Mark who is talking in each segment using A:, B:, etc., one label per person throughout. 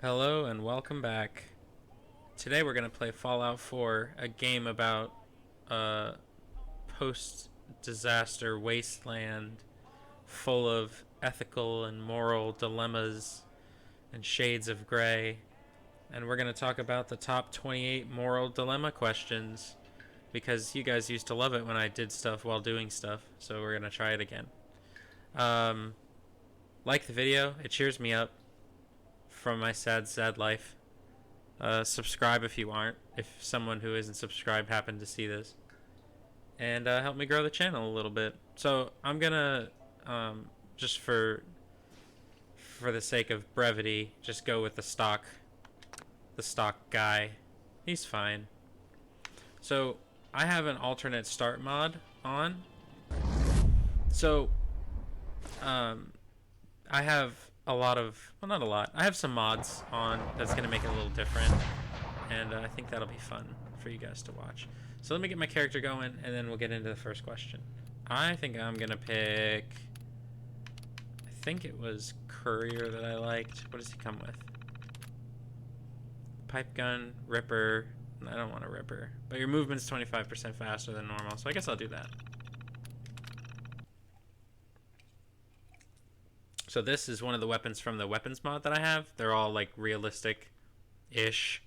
A: Hello and welcome back. Today we're going to play Fallout 4, a game about a post-disaster wasteland full of ethical and moral dilemmas and shades of gray. And we're going to talk about the top 28 moral dilemma questions because you guys used to love it when I did stuff while doing stuff, so we're going to try it again. Um, like the video, it cheers me up from my sad, sad life. Subscribe if you aren't, if someone who isn't subscribed happened to see this, and help me grow the channel a little bit. So I'm gonna just for the sake of brevity, just go with the stock guy. He's fine. So I have an alternate start mod on. So I have a lot of, well, not a lot. I have some mods on that's gonna make it a little different, and I think that'll be fun for you guys to watch. So let me get my character going, and then we'll get into the first question. I think I'm gonna pick. I think it was Courier that I liked. What does he come with? Pipe gun, Ripper. I don't want a Ripper, but your movement's 25% faster than normal, so I guess I'll do that. So this is one of the weapons from the weapons mod that I have. They're all like realistic-ish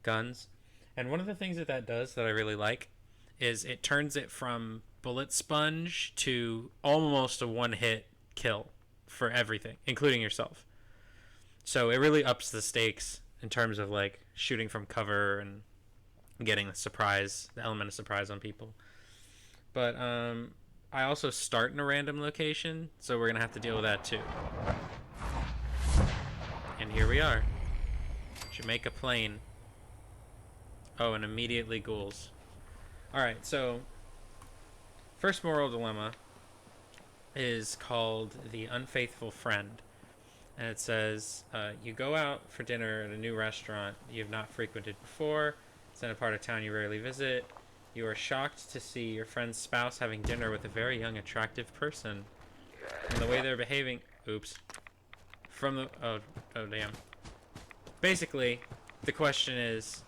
A: guns. And one of the things that does that I really like is it turns it from bullet sponge to almost a one-hit kill for everything, including yourself. So it really ups the stakes in terms of like shooting from cover and getting the element of surprise on people. But I also start in a random location, so we're gonna have to deal with that too. And here we are. Jamaica Plain. Oh, and immediately ghouls. Alright, so first moral dilemma is called The Unfaithful Friend. And it says, you go out for dinner at a new restaurant you have not frequented before. It's in a part of town you rarely visit. You are shocked to see your friend's spouse having dinner with a very young, attractive person. From the way they're behaving... Oops. From the... Oh, damn. Basically, the question is...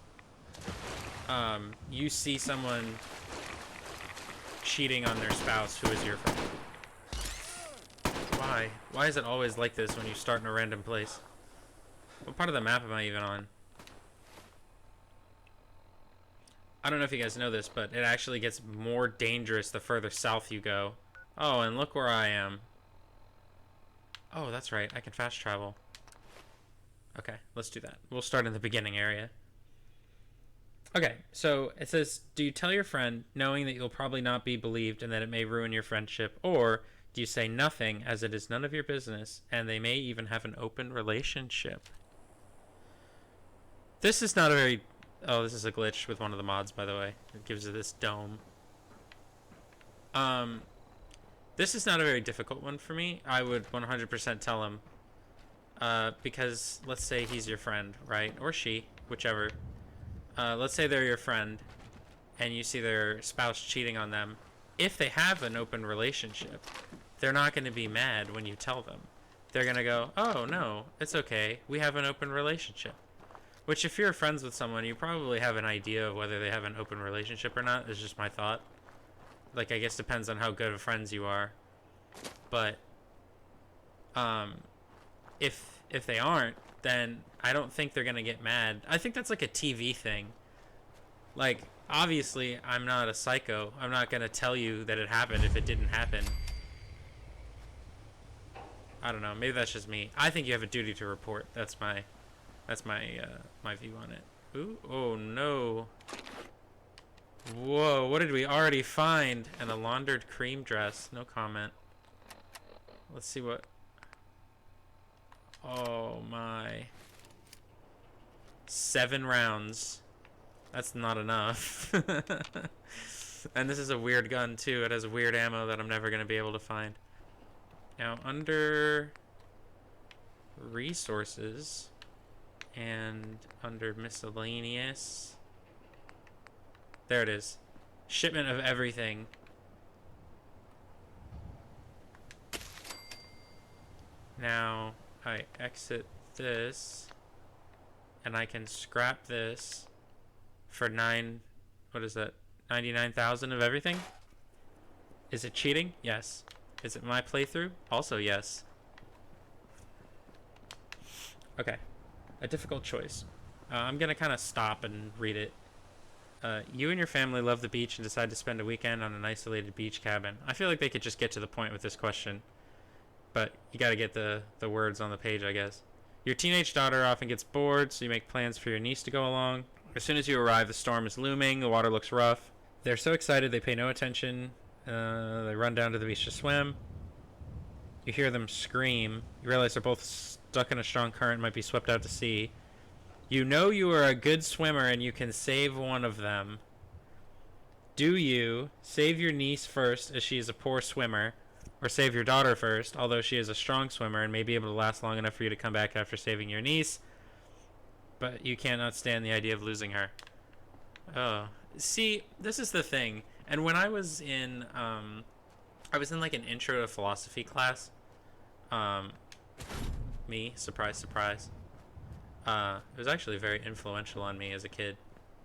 A: you see someone cheating on their spouse who is your friend. Why? Why is it always like this when you start in a random place? What part of the map am I even on? I don't know if you guys know this, but it actually gets more dangerous the further south you go. Oh, and look where I am. Oh, that's right. I can fast travel. Okay, let's do that. We'll start in the beginning area. Okay, so it says, do you tell your friend knowing that you'll probably not be believed and that it may ruin your friendship, or do you say nothing as it is none of your business and they may even have an open relationship? This is not a very... Oh, this is a glitch with one of the mods, by the way. It gives it this dome. This is not a very difficult one for me. I would 100% tell him. Because let's say he's your friend, right? Or she, whichever. Let's say they're your friend and you see their spouse cheating on them. If they have an open relationship, they're not going to be mad when you tell them. They're going to go, oh, no, it's okay. We have an open relationship. Which, if you're friends with someone, you probably have an idea of whether they have an open relationship or not. It's just my thought. Like, I guess depends on how good of friends you are. But, if they aren't, then I don't think they're gonna get mad. I think that's like a TV thing. Like, obviously, I'm not a psycho. I'm not gonna tell you that it happened if it didn't happen. I don't know. Maybe that's just me. I think you have a duty to report. That's my my view on it. Ooh, oh no. Whoa, what did we already find? And a laundered cream dress. No comment. Let's see what... Oh my. 7 rounds. That's not enough. And this is a weird gun too. It has weird ammo that I'm never going to be able to find. Now under resources and under miscellaneous, there it is. Shipment of everything. Now I exit this. and I can scrap this for what is that? 99,000 of everything? Is it cheating? Yes. Is it my playthrough? Also yes. Okay. A difficult choice. I'm gonna kind of stop and read it. You and your family love the beach and decide to spend a weekend on an isolated beach cabin. I feel like they could just get to the point with this question, but you gotta get the words on the page, I guess. Your teenage daughter often gets bored, so you make plans for your niece to go along. As soon as you arrive, the storm is looming, the water looks rough. They're so excited they pay no attention. They run down to the beach to swim. You hear them scream. You realize they're both stuck in a strong current and might be swept out to sea. You know you are a good swimmer and you can save one of them. Do you save your niece first as she is a poor swimmer, or save your daughter first, although she is a strong swimmer and may be able to last long enough for you to come back after saving your niece, but you cannot stand the idea of losing her? Oh, see, this is the thing. And when I was in like an intro to philosophy class. Me, surprise, surprise. It was actually very influential on me as a kid.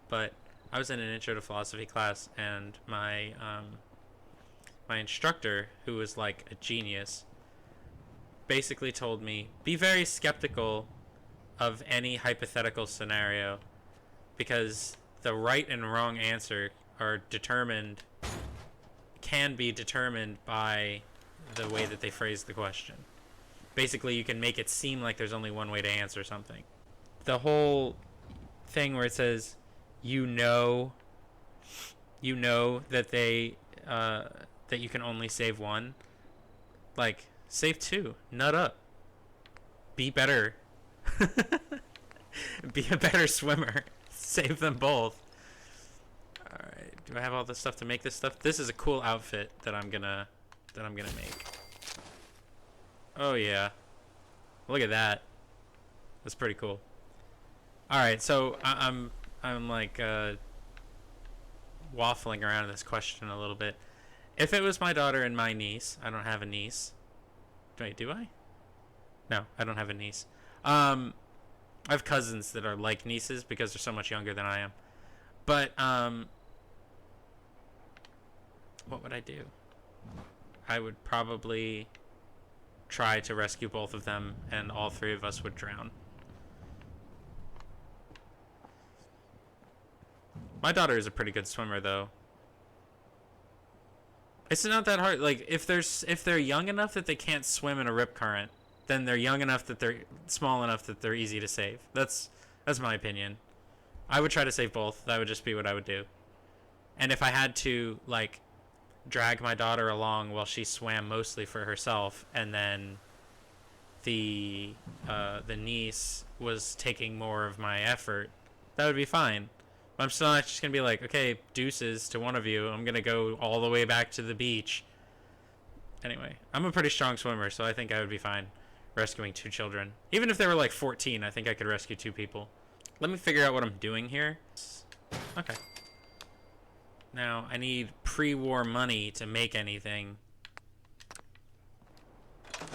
A: But I was in an intro to philosophy class, and my instructor, who was like a genius, basically told me, be very skeptical of any hypothetical scenario, because the right and wrong answer can be determined by the way that they phrase the question. Basically, you can make it seem like there's only one way to answer something. The whole thing where it says, you know that that you can only save one. Like, save two. Nut up. Be better. Be a better swimmer. Save them both. Alright, do I have all the stuff to make this stuff? This is a cool outfit that I'm gonna make. Oh yeah. Look at that. That's pretty cool. Alright, so I'm like waffling around this question a little bit. If it was my daughter and my niece, I don't have a niece. Wait, do I? No, I don't have a niece. I have cousins that are like nieces because they're so much younger than I am. But what would I do? I would probably try to rescue both of them, and all three of us would drown. My daughter is a pretty good swimmer, though. It's not that hard. Like, if they're young enough that they can't swim in a rip current, then they're young enough that they're small enough that they're easy to save. That's my opinion. I would try to save both. That would just be what I would do. And if I had to, like, drag my daughter along while she swam mostly for herself, and then the niece was taking more of my effort, that would be fine. But I'm still not just gonna be like, okay, deuces to one of you. I'm gonna go all the way back to the beach. Anyway, I'm a pretty strong swimmer, so I think I would be fine rescuing two children. Even if they were like 14, I think I could rescue two people. Let me figure out what I'm doing here. Okay. Now, I need pre-war money to make anything.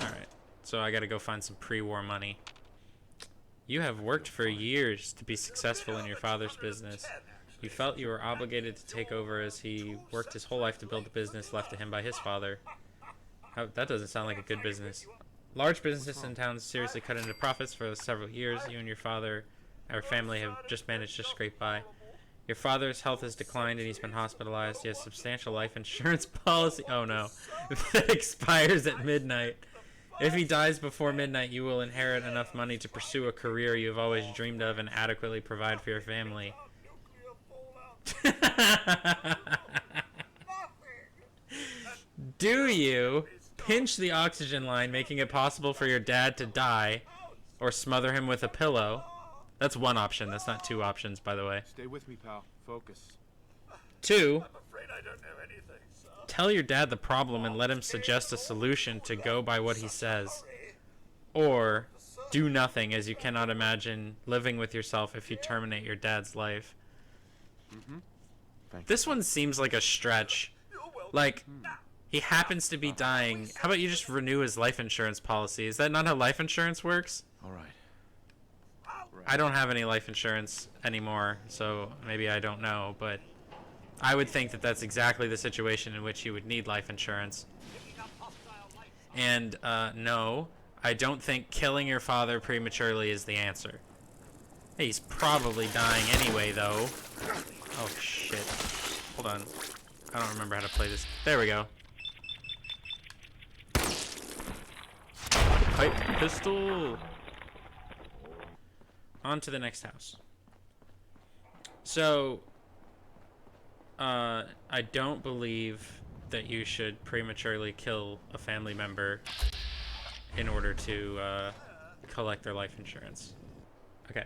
A: Alright, so I gotta go find some pre-war money. You have worked for years to be successful in your father's business. You felt you were obligated to take over as he worked his whole life to build the business left to him by his father. That doesn't sound like a good business. Large businesses in towns seriously cut into profits for several years. You and your father, our family, have just managed to scrape by. Your father's health has declined and he's been hospitalized. He has substantial life insurance policy. Oh no. That expires at midnight. If he dies before midnight, you will inherit enough money to pursue a career you have always dreamed of and adequately provide for your family. Do you pinch the oxygen line, making it possible for your dad to die, or smother him with a pillow? That's one option. That's not two options, by the way.
B: Stay with me, pal. Focus.
A: 2.
C: I'm afraid I don't know anything.
A: Tell your dad the problem and let him suggest a solution to go by what he says. Or do nothing, as you cannot imagine living with yourself if you terminate your dad's life. This one seems like a stretch. Like, he happens to be dying. How about you just renew his life insurance policy? Is that not how life insurance works?
B: All right.
C: I'll
A: I don't have any life insurance anymore, so maybe I don't know, but I would think that that's exactly the situation in which you would need life insurance. And no, I don't think killing your father prematurely is the answer. He's probably dying anyway, though. Oh, shit. Hold on. I don't remember how to play this. There we go. Pipe pistol! On to the next house. So, I don't believe that you should prematurely kill a family member in order to collect their life insurance. Okay.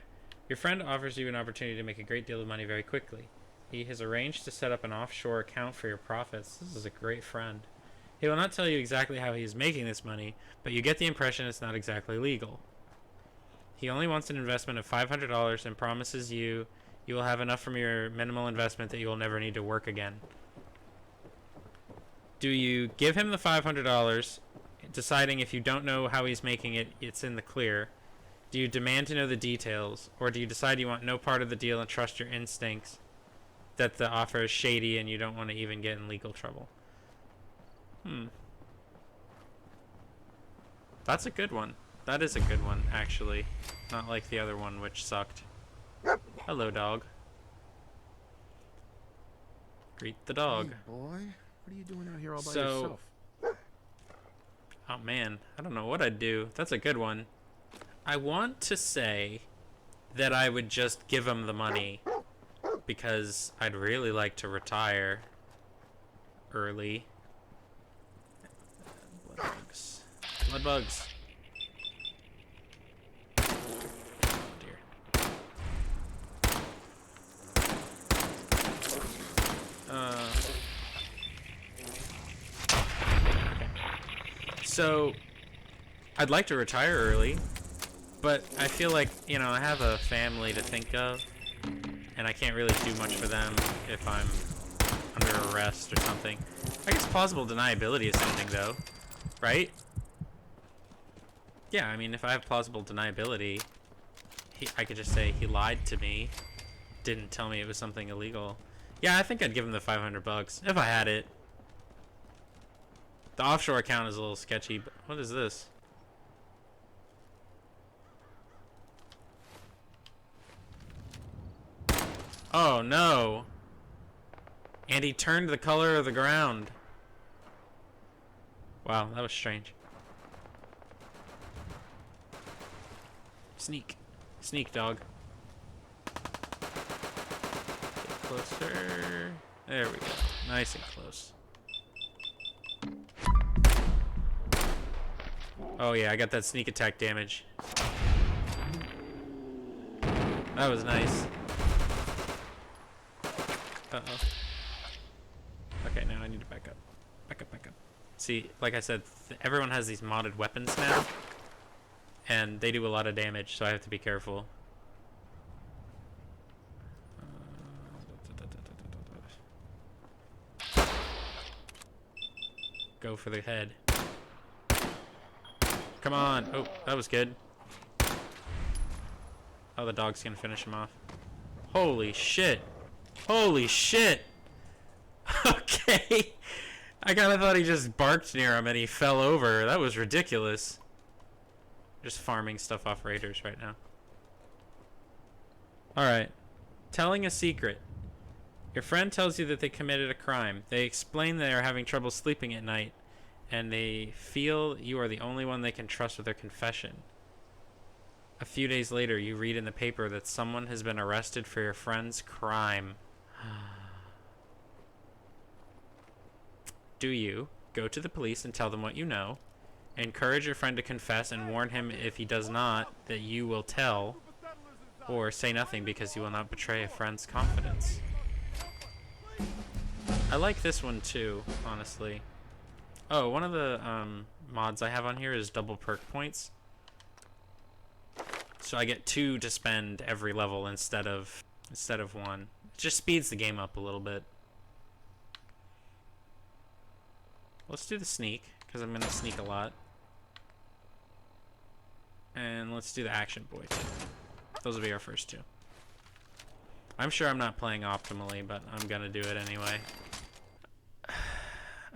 A: Your friend offers you an opportunity to make a great deal of money very quickly. He has arranged to set up an offshore account for your profits. This is a great friend. He will not tell you exactly how he is making this money, but you get the impression it's not exactly legal. He only wants an investment of $500 and promises you will have enough from your minimal investment that you will never need to work again. Do you give him the $500, deciding if you don't know how he's making it, it's in the clear? Do you demand to know the details, or do you decide you want no part of the deal and trust your instincts that the offer is shady and you don't want to even get in legal trouble? That's a good one. That is a good one, actually. Not like the other one, which sucked. Hello, dog. Greet the dog.
B: Hey, boy. What are you doing out here all by yourself?
A: Oh, man. I don't know what I'd do. That's a good one. I want to say that I would just give him the money because I'd really like to retire early. Blood bugs. Blood bugs. Oh, dear. Okay. So, I'd like to retire early. But I feel like, you know, I have a family to think of, and I can't really do much for them if I'm under arrest or something. I guess plausible deniability is something, though, right? Yeah, I mean, if I have plausible deniability, I could just say he lied to me, didn't tell me it was something illegal. Yeah, I think I'd give him the $500 if I had it. The offshore account is a little sketchy, but what is this? Oh no. And he turned the color of the ground. Wow, that was strange. Sneak. Sneak, dog. Get closer. There we go. Nice and close. Oh yeah, I got that sneak attack damage. That was nice. Uh-oh. Okay, now I need to back up. Back up, back up. See, like I said, everyone has these modded weapons now. And they do a lot of damage, so I have to be careful. Go for the head. Come on. Oh, that was good. Oh, the dog's gonna finish him off. Holy shit. Holy shit! Okay. I kinda thought he just barked near him and he fell over. That was ridiculous. Just farming stuff off raiders right now. Alright. Telling a secret. Your friend tells you that they committed a crime. They explain they are having trouble sleeping at night, and they feel you are the only one they can trust with their confession. A few days later, you read in the paper that someone has been arrested for your friend's crime. Do you go to the police and tell them what you know, encourage your friend to confess and warn him if he does not that you will tell, or say nothing because you will not betray a friend's confidence? I like this one too, honestly. Oh, one of the mods I have on here is double perk points. So I get 2 to spend every level instead of 1. It just speeds the game up a little bit. Let's do the sneak, because I'm going to sneak a lot. And let's do the action boy too. Those will be our first two. I'm sure I'm not playing optimally, but I'm gonna do it anyway.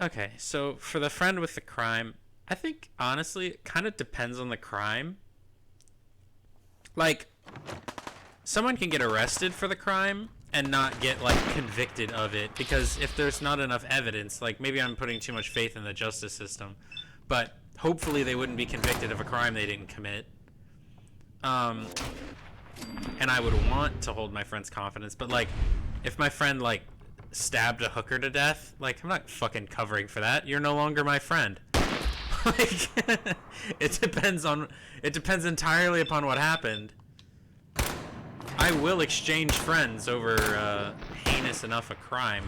A: Okay, so for the friend with the crime, I think, honestly, it kind of depends on the crime. Like, someone can get arrested for the crime and not get, like, convicted of it, because if there's not enough evidence, like, maybe I'm putting too much faith in the justice system, but hopefully they wouldn't be convicted of a crime they didn't commit. And I would want to hold my friend's confidence, but, like, if my friend, like, stabbed a hooker to death, like, I'm not fucking covering for that. You're no longer my friend. Like, it depends entirely upon what happened. I will exchange friends over heinous enough a crime.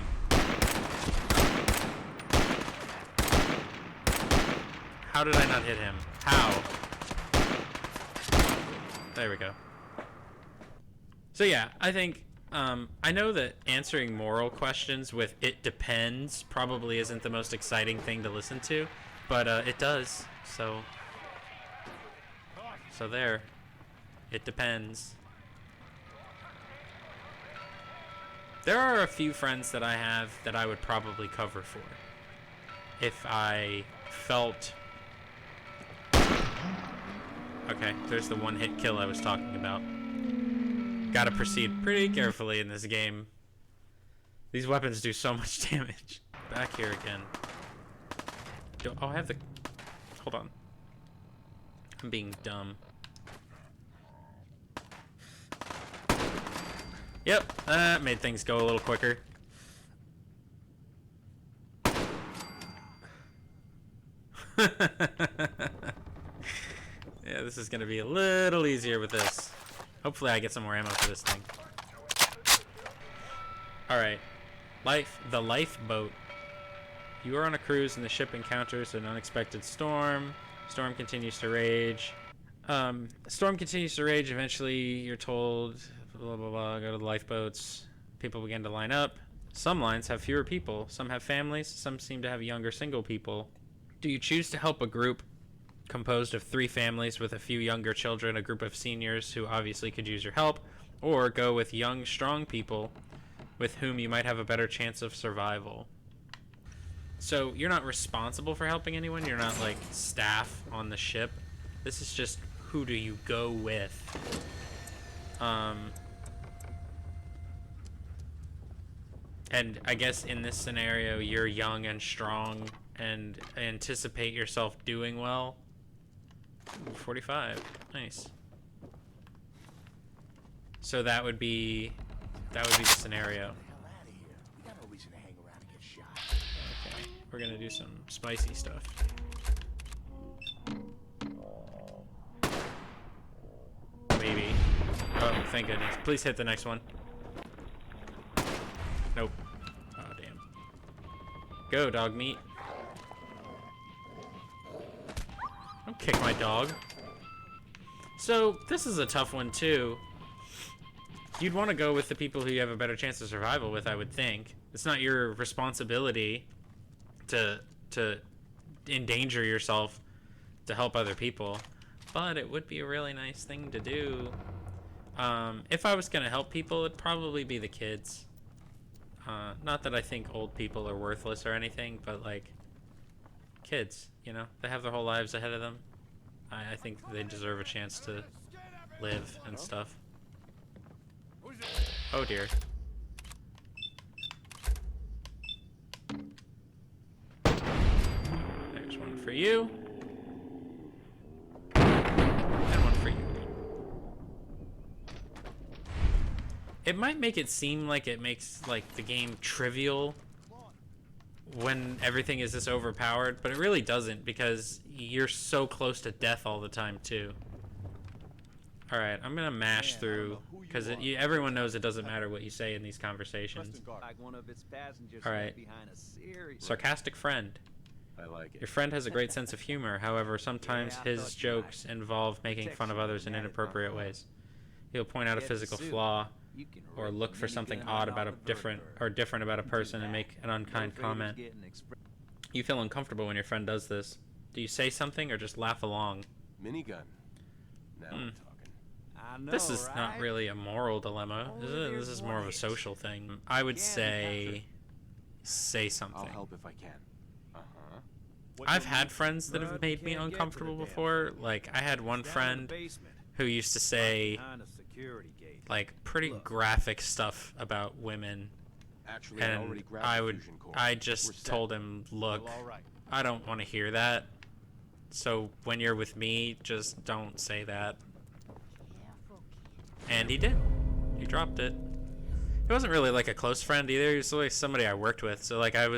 A: How did I not hit him? How? There we go. So yeah, I think, I know that answering moral questions with "it depends" probably isn't the most exciting thing to listen to, but it does, so there. It depends. There are a few friends that I have that I would probably cover for if I felt... Okay, there's the one-hit kill I was talking about. Gotta proceed pretty carefully in this game. These weapons do so much damage. Back here again. Oh, I have the... Hold on. I'm being dumb. Yep, that made things go a little quicker. Yeah, this is gonna be a little easier with this. Hopefully I get some more ammo for this thing. Alright. The lifeboat. You are on a cruise and the ship encounters an unexpected storm. Storm continues to rage. Storm continues to rage. Eventually you're told, blah, blah, blah, go to the lifeboats. People begin to line up. Some lines have fewer people. Some have families. Some seem to have younger single people. Do you choose to help a group composed of 3 families with a few younger children, a group of seniors who obviously could use your help, or go with young, strong people with whom you might have a better chance of survival? So you're not responsible for helping anyone. You're not like staff on the ship. This is just, who do you go with? And I guess in this scenario, you're young and strong and anticipate yourself doing well. Ooh, 45. Nice. So that would be the scenario. Okay, we're gonna do some spicy stuff. Maybe. Oh, thank goodness. Please hit the next one. Nope. Oh, damn. Go, dog meat. Don't kick my dog. So, this is a tough one, too. You'd want to go with the people who you have a better chance of survival with, I would think. It's not your responsibility to endanger yourself to help other people. But it would be a really nice thing to do. If I was going to help people, it'd probably be the kids. Not that I think old people are worthless or anything, but, like, kids, you know? They have their whole lives ahead of them. I think they deserve a chance to live and stuff. Oh, dear. There's one for you. And one for you. It might make it seem like it makes, like, the game trivial when everything is this overpowered, but it really doesn't, because you're so close to death all the time, too. Alright, I'm gonna mash through, because everyone knows it doesn't matter what you say in these conversations. Alright. Sarcastic friend.
B: I like it.
A: Your friend has a great sense of humor, however, sometimes his jokes involve making fun of others in inappropriate ways. He'll point out a physical flaw, or look for something odd about different about a person and make an unkind comment. You feel uncomfortable when your friend does this. Do you say something or just laugh along?
B: Minigun. Now we're talking.
C: I know,
A: This is not
C: right?
A: really a moral dilemma, is it? This is more of a social thing. I would say
B: I'll
A: something.
B: help if I can. Uh-huh.
A: I've had friends that have made me uncomfortable before. Like, I had one friend who used to say, like, pretty graphic stuff about women.
B: Actually, I already
A: And
B: grabbed the fusion core.
A: I just told him, look, I don't want to hear that. So when you're with me, just don't say that. And he did. He dropped it. He wasn't really like a close friend either. He was like somebody I worked with. So like I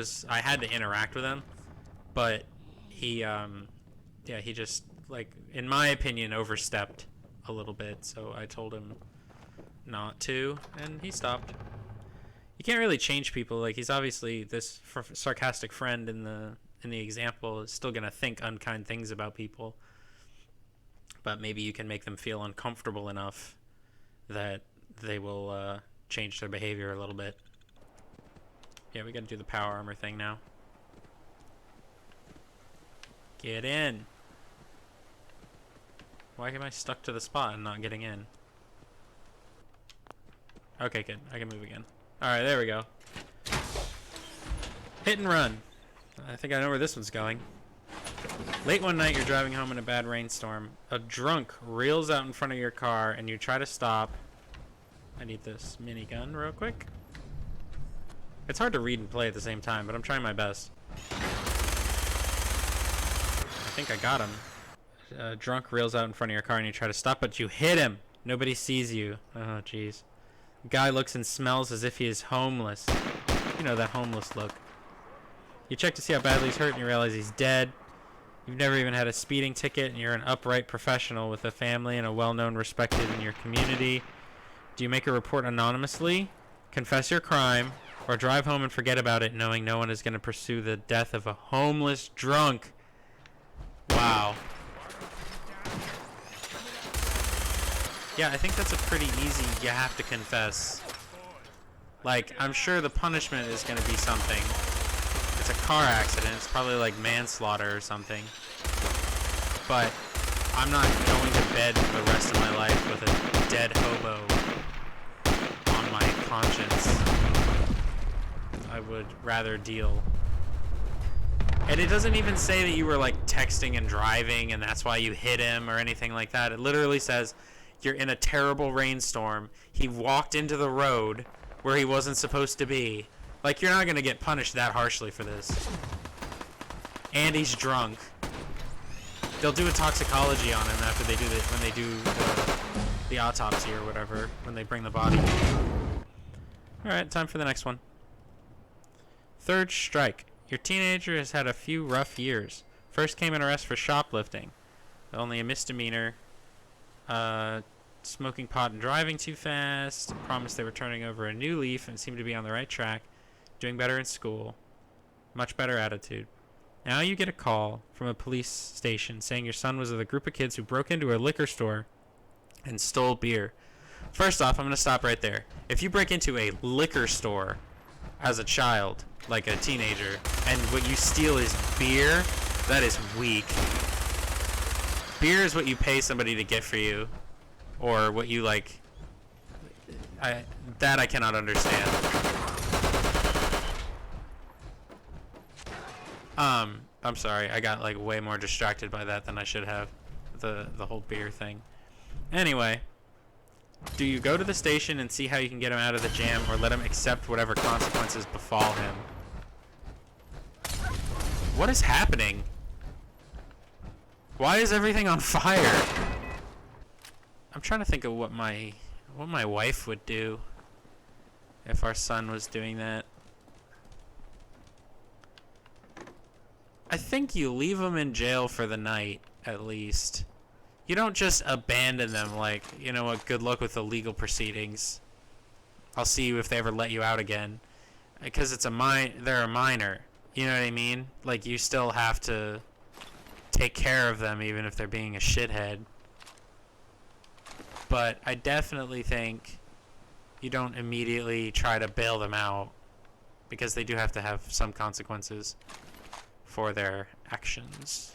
A: had to interact with him, but he yeah, he just, like, in my opinion, overstepped a little bit. So I told him not to, and he stopped. You can't really change people. Like, he's obviously this sarcastic friend in the example is still gonna think unkind things about people, but maybe you can make them feel uncomfortable enough that they will change their behavior a little bit. Yeah, we gotta do the power armor thing now. Get in. Why am I stuck to the spot and not getting in? Okay, good. I can move again. Alright, there we go. Hit and run. I think I know where this one's going. Late one night, you're driving home in a bad rainstorm. A drunk reels out in front of your car, and you try to stop. I need this minigun real quick. It's hard to read and play at the same time, but I'm trying my best. I think I got him. A drunk reels out in front of your car, and you try to stop, but you hit him. Nobody sees you. Oh, jeez. Guy looks and smells as if he is homeless. You know, that homeless look. You check to see how badly he's hurt, and you realize he's dead. You've never even had a speeding ticket, and you're an upright professional with a family and a well-known, respected in your community. Do you make a report anonymously, confess your crime, or drive home and forget about it, knowing no one is going to pursue the death of a homeless drunk? Wow. Yeah, I think that's a pretty easy, you have to confess. Like, I'm sure the punishment is going to be something. It's a car accident. It's probably like manslaughter or something. But I'm not going to bed for the rest of my life with a dead hobo on my conscience. I would rather deal. And it doesn't even say that you were like texting and driving and that's why you hit him or anything like that. It literally says you're in a terrible rainstorm. He walked into the road where he wasn't supposed to be. Like, you're not going to get punished that harshly for this. And he's drunk. They'll do a toxicology on him after they do when they do the autopsy or whatever, when they bring the body. Alright, time for the next one. Third strike. Your teenager has had a few rough years. First came an arrest for shoplifting. Only a misdemeanor. Smoking pot and driving too fast. Promised they were turning over a new leaf and seemed to be on the right track. Doing better in school. Much better attitude. Now you get a call from a police station saying your son was with a group of kids who broke into a liquor store and stole beer. First off, I'm going to stop right there. If you break into a liquor store as a child, like a teenager, and what you steal is beer, that is weak. Beer is what you pay somebody to get for you, or what you like. That I cannot understand. I'm sorry. I got like way more distracted by that than I should have. The whole beer thing. Anyway, do you go to the station and see how you can get him out of the jam, or let him accept whatever consequences befall him? What is happening? Why is everything on fire? I'm trying to think of what my wife would do if our son was doing that. I think you leave them in jail for the night, at least. You don't just abandon them like, you know what, good luck with the legal proceedings. I'll see you if they ever let you out again. Because they're a minor. You know what I mean? Like, you still have to take care of them even if they're being a shithead. But I definitely think you don't immediately try to bail them out, because they do have to have some consequences for their actions.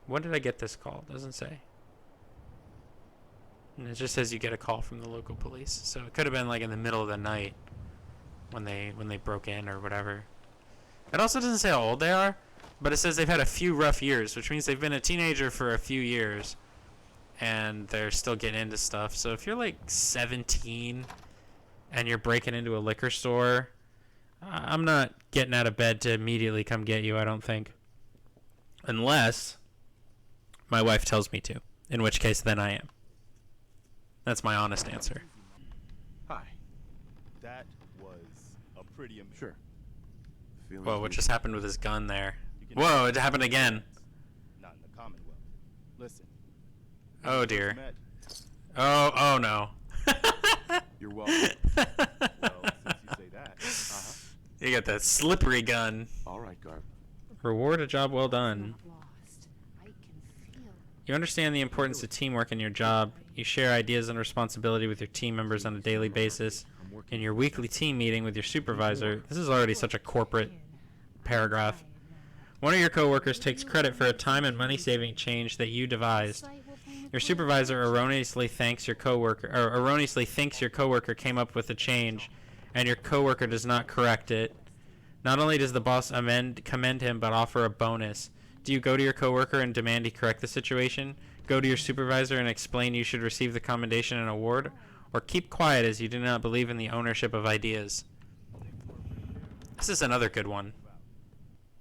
A: When did I get this call? Doesn't say. And it just says you get a call from the local police. So it could have been like in the middle of the night when they broke in or whatever. It also doesn't say how old they are, but it says they've had a few rough years, which means they've been a teenager for a few years and they're still getting into stuff. So if you're like 17 and you're breaking into a liquor store, I'm not getting out of bed to immediately come get you, I don't think. Unless my wife tells me to, in which case then I am. That's my honest answer.
B: Hi.
C: That was a pretty amazing.
B: Sure.
A: Whoa, what just happened with his gun there? Whoa, it happened again.
C: Not in the Commonwealth. Listen.
A: Oh dear. Oh no.
B: You're welcome.
C: Well, since you say that.
A: You got that slippery gun.
B: All right, Garb.
A: Reward a job well done. You understand the importance of teamwork in your job. You share ideas and responsibility with your team members on a daily basis. In your weekly team meeting with your supervisor, this is already such a corporate paragraph. One of your coworkers takes credit for a time and money-saving change that you devised. Your supervisor erroneously thinks your coworker came up with the change, and your coworker does not correct it. Not only does the boss commend him, but offer a bonus. Do you go to your coworker and demand he correct the situation? Go to your supervisor and explain you should receive the commendation and award? Or keep quiet as you do not believe in the ownership of ideas? This is another good one.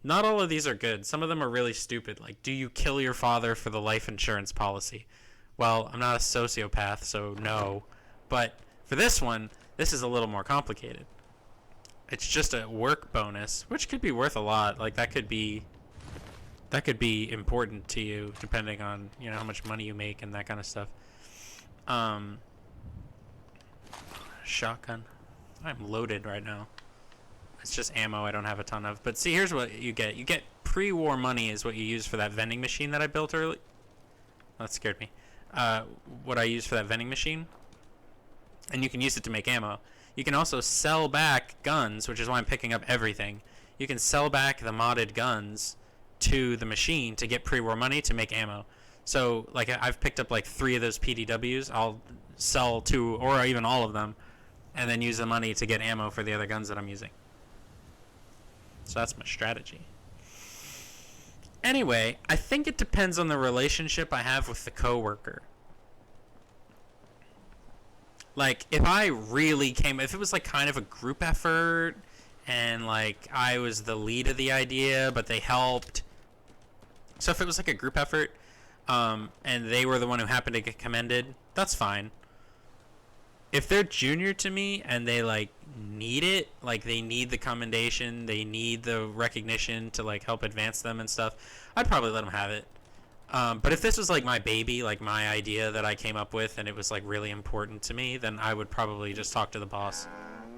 A: Not all of these are good. Some of them are really stupid. Like, do you kill your father for the life insurance policy? Well, I'm not a sociopath, so no. But for this one, this is a little more complicated. It's just a work bonus, which could be worth a lot. Like, that could be important to you, depending on, you know, how much money you make and that kind of stuff. Shotgun. I'm loaded right now. It's just ammo I don't have a ton of. But see, here's what you get. You get pre-war money is what you use for that vending machine that I built early. That scared me. What I used for that vending machine. And you can use it to make ammo. You can also sell back guns, which is why I'm picking up everything. You can sell back the modded guns to the machine to get pre-war money to make ammo. So, like, I've picked up like 3 of those PDWs. I'll sell 2 or even all of them, and then use the money to get ammo for the other guns that I'm using. So that's my strategy. Anyway, I think it depends on the relationship I have with the coworker. Like, if it was like kind of a group effort, and like I was the lead of the idea, but they helped. So if it was like a group effort, and they were the one who happened to get commended, that's fine. If they're junior to me and they like need it, like they need the commendation, they need the recognition to like help advance them and stuff, I'd probably let them have it. But if this was like my baby, like my idea that I came up with and it was like really important to me, then I would probably just talk to the boss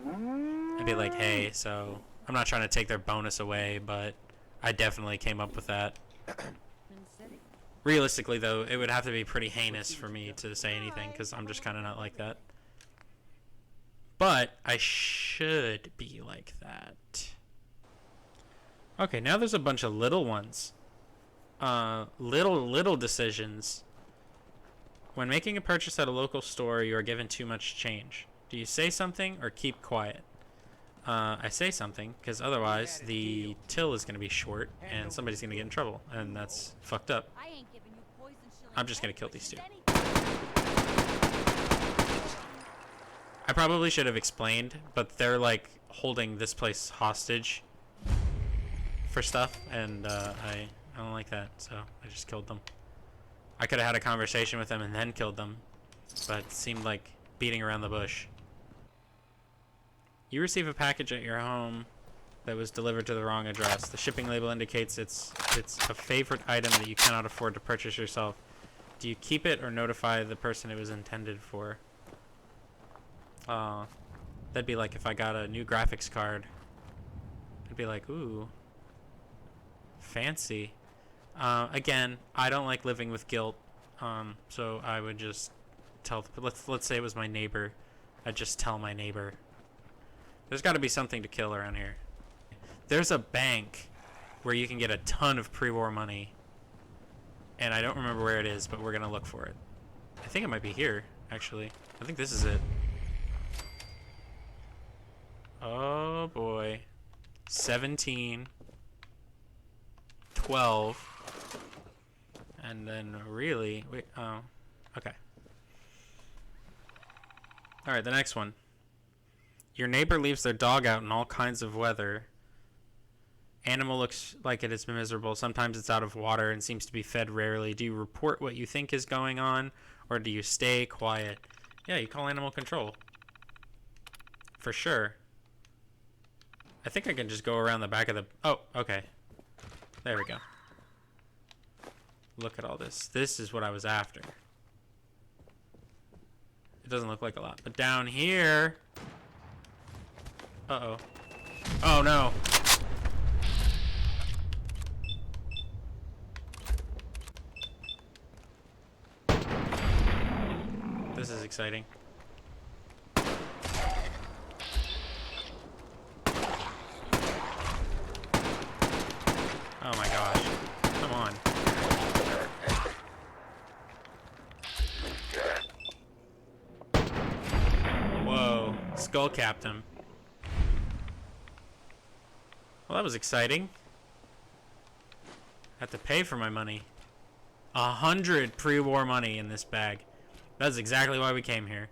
A: and be like, hey, so I'm not trying to take their bonus away, but I definitely came up with that. Realistically, though, it would have to be pretty heinous for me to say anything, because I'm just kind of not like that. But I should be like that. Okay, now there's a bunch of little ones. Little decisions. When making a purchase at a local store, you are given too much change. Do you say something or keep quiet? I say something, because otherwise the till is going to be short and somebody's going to get in trouble, and that's fucked up. I'm just going to kill these 2. I probably should have explained, but they're like holding this place hostage for stuff, and I don't like that, so I just killed them. I could have had a conversation with them and then killed them, but it seemed like beating around the bush. You receive a package at your home that was delivered to the wrong address. The shipping label indicates it's a favorite item that you cannot afford to purchase yourself. Do you keep it or notify the person it was intended for? That'd be like if I got a new graphics card. I'd be like, ooh, fancy. Again, I don't like living with guilt, so I would just tell. Let's say it was my neighbor. I'd just tell my neighbor. There's got to be something to kill around here. There's a bank where you can get a ton of pre-war money, and I don't remember where it is, but we're gonna look for it. I think it might be here. actually. I think this is it. Oh boy. 17. 12. And then really... Wait, oh. Okay. Alright, the next one. Your neighbor leaves their dog out in all kinds of weather. Animal looks like it is miserable. Sometimes it's out of water and seems to be fed rarely. Do you report what you think is going on, or do you stay quiet? Yeah, you call animal control. For sure. I think I can just go around the back of the... Oh, okay. There we go. Look at all this. This is what I was after. It doesn't look like a lot. But down here... Uh-oh. Oh, no. This is exciting. Oh my gosh. Come on. Whoa. Skull capped him. Well, that was exciting. Have to pay for my money. 100 pre-war money in this bag. That's exactly why we came here.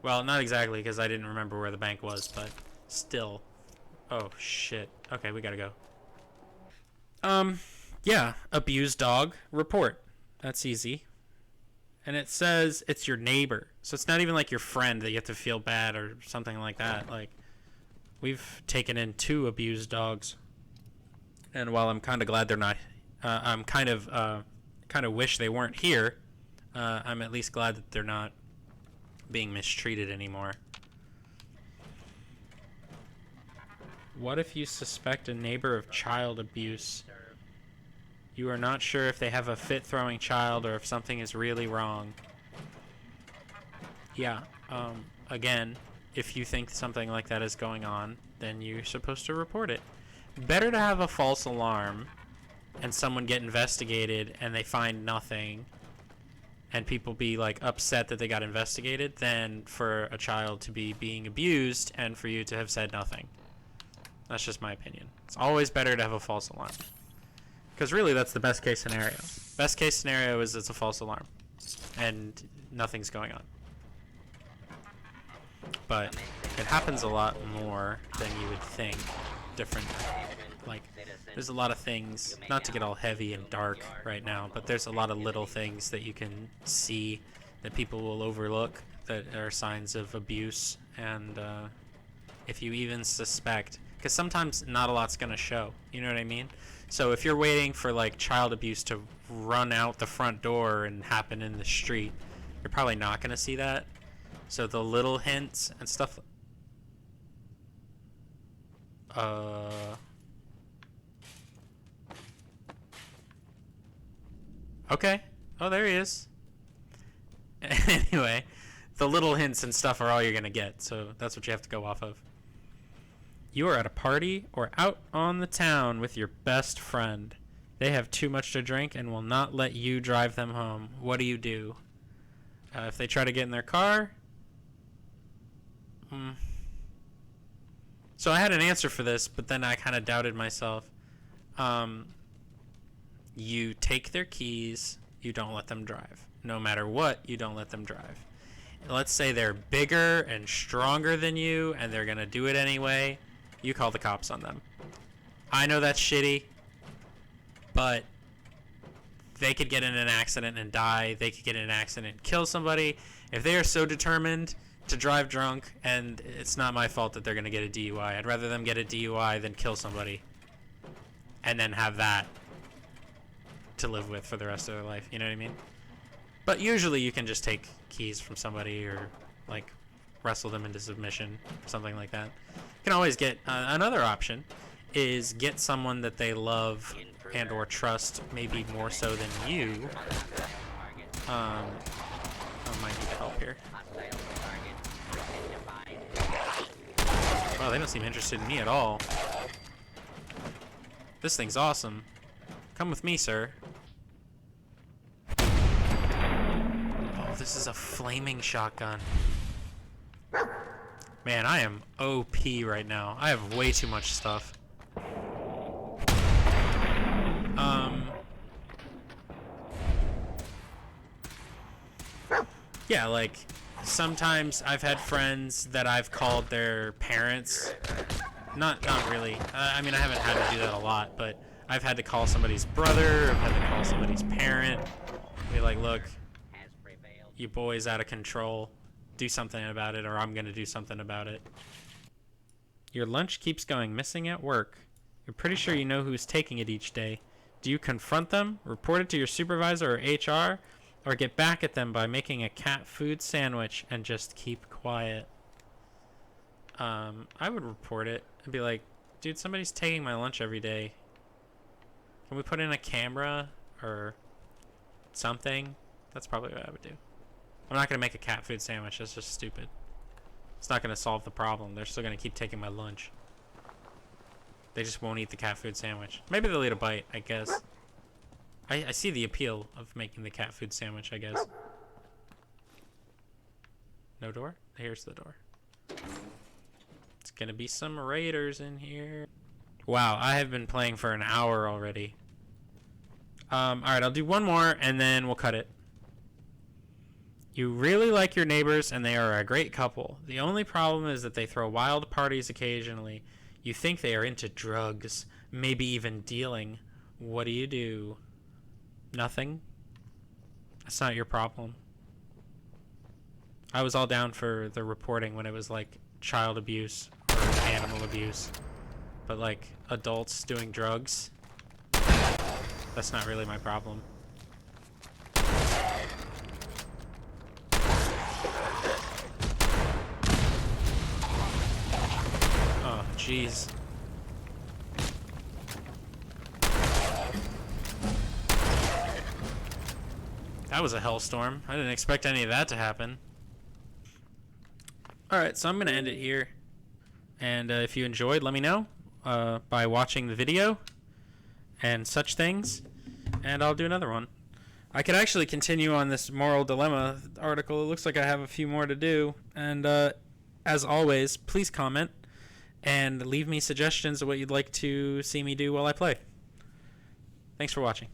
A: Well, not exactly, because I didn't remember where the bank was, but still. Oh, shit. Okay, we gotta go. Yeah. Abused dog. Report. That's easy. And it says it's your neighbor. So it's not even like your friend that you have to feel bad or something like that. Like, we've taken in 2 abused dogs. And while I'm kind of glad they're not... I'm kind of wish they weren't here. I'm at least glad that they're not being mistreated anymore. What if you suspect a neighbor of child abuse? You are not sure if they have a fit-throwing child or if something is really wrong. Yeah, again, if you think something like that is going on, then you're supposed to report it. Better to have a false alarm and someone get investigated and they find nothing and people be like upset that they got investigated than for a child to be being abused and for you to have said nothing. That's just my opinion. It's always better to have a false alarm. Because really that's the best case scenario. Best case scenario is it's a false alarm and nothing's going on. But it happens a lot more than you would think. Different, like, there's a lot of things, not to get all heavy and dark right now, but there's a lot of little things that you can see that people will overlook that are signs of abuse. And if you even suspect, because sometimes not a lot's going to show, you know what I mean? So if you're waiting for like child abuse to run out the front door and happen in the street, you're probably not going to see that. So the little hints and stuff. Okay. Oh, there he is. Anyway, the little hints and stuff are all you're going to get. So that's what you have to go off of. You are at a party or out on the town with your best friend. They have too much to drink and will not let you drive them home. What do? If they try to get in their car... So I had an answer for this, but then I kind of doubted myself. You take their keys, you don't let them drive. No matter what, you don't let them drive. Let's say they're bigger and stronger than you, and they're going to do it anyway. You call the cops on them. I know that's shitty, but they could get in an accident and die. They could get in an accident and kill somebody. If they are so determined to drive drunk, and it's not my fault that they're going to get a DUI. I'd rather them get a DUI than kill somebody and then have that to live with for the rest of their life. You know what I mean? But usually you can just take keys from somebody or, like, wrestle them into submission, something like that. You can always get... another option is get someone that they love and or trust, maybe more so than you. I might need help here. Wow, they don't seem interested in me at all. This thing's awesome. Come with me, sir. Oh, this this is a flaming shotgun. Man, I am OP right now. I have way too much stuff. Yeah, like, sometimes I've had friends that I've called their parents. Not really. I mean, I haven't had to do that a lot, but I've had to call somebody's brother. I've had to call somebody's parent. Be like, look, your boy's out of control. Do something about it, or I'm going to do something about it. Your lunch keeps going missing at work. You're pretty sure you know who's taking it each day. Do you confront them, report it to your supervisor or HR, or get back at them by making a cat food sandwich and just keep quiet? I would report it and be like, dude, somebody's taking my lunch every day. Can we put in a camera or something? That's probably what I would do. I'm not going to make a cat food sandwich. That's just stupid. It's not going to solve the problem. They're still going to keep taking my lunch. They just won't eat the cat food sandwich. Maybe they'll eat a bite, I guess. I see the appeal of making the cat food sandwich, I guess. No door? Here's the door. It's going to be some raiders in here. Wow, I have been playing for an hour already. Alright, I'll do one more and then we'll cut it. You really like your neighbors and they are a great couple. The only problem is that they throw wild parties occasionally. You think they are into drugs, maybe even dealing. What do you do? Nothing? That's not your problem. I was all down for the reporting when it was like child abuse or animal abuse. But like adults doing drugs, that's not really my problem. Oh, jeez. That was a hellstorm. I didn't expect any of that to happen. Alright, so I'm going to end it here. And if you enjoyed, let me know by watching the video and such things. And I'll do another one. I could actually continue on this moral dilemma article. It looks like I have a few more to do. And as always, please comment and leave me suggestions of what you'd like to see me do while I play. Thanks for watching.